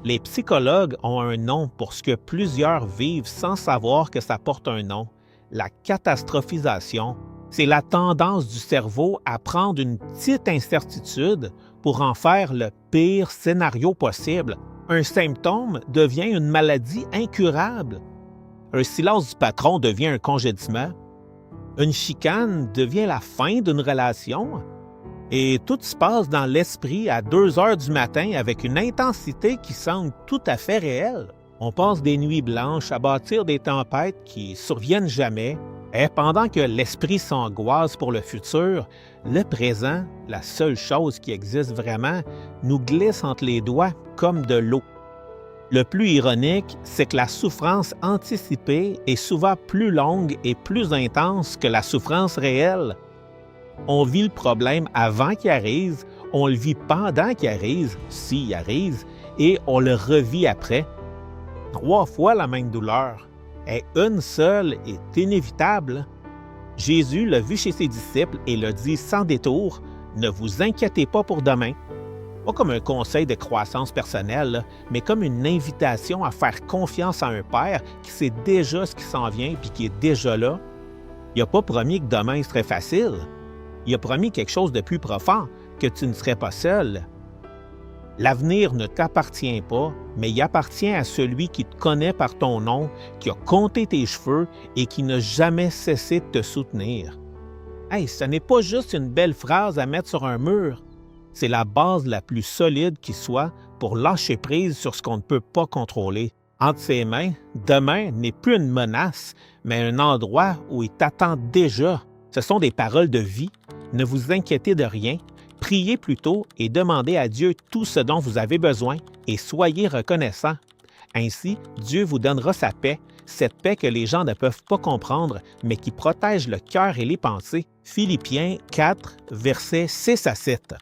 Les psychologues ont un nom pour ce que plusieurs vivent sans savoir que ça porte un nom. La catastrophisation, c'est la tendance du cerveau à prendre une petite incertitude pour en faire le pire scénario possible. Un symptôme devient une maladie incurable. Un silence du patron devient un congédiement. Une chicane devient la fin d'une relation. Et tout se passe dans l'esprit à 2 heures du matin avec une intensité qui semble tout à fait réelle. On passe des nuits blanches à bâtir des tempêtes qui surviennent jamais. Et pendant que l'esprit s'angoisse pour le futur, le présent, la seule chose qui existe vraiment, nous glisse entre les doigts comme de l'eau. Le plus ironique, c'est que la souffrance anticipée est souvent plus longue et plus intense que la souffrance réelle. On vit le problème avant qu'il arrive, on le vit pendant qu'il arrive, s'il arrive, et on le revit après. 3 fois la même douleur. Et une seule est inévitable. Jésus l'a vu chez ses disciples et l'a dit sans détour, « Ne vous inquiétez pas pour demain. » Pas comme un conseil de croissance personnelle, mais comme une invitation à faire confiance à un Père qui sait déjà ce qui s'en vient et qui est déjà là. Il n'a pas promis que demain serait facile. Il a promis quelque chose de plus profond, que tu ne serais pas seul. L'avenir ne t'appartient pas, mais il appartient à celui qui te connaît par ton nom, qui a compté tes cheveux et qui n'a jamais cessé de te soutenir. Hey, ce n'est pas juste une belle phrase à mettre sur un mur. C'est la base la plus solide qui soit pour lâcher prise sur ce qu'on ne peut pas contrôler. Entre ses mains, demain n'est plus une menace, mais un endroit où il t'attend déjà. Ce sont des paroles de vie. Ne vous inquiétez de rien. Priez plutôt et demandez à Dieu tout ce dont vous avez besoin et soyez reconnaissants. Ainsi, Dieu vous donnera sa paix, cette paix que les gens ne peuvent pas comprendre, mais qui protège le cœur et les pensées. Philippiens 4, versets 6 à 7.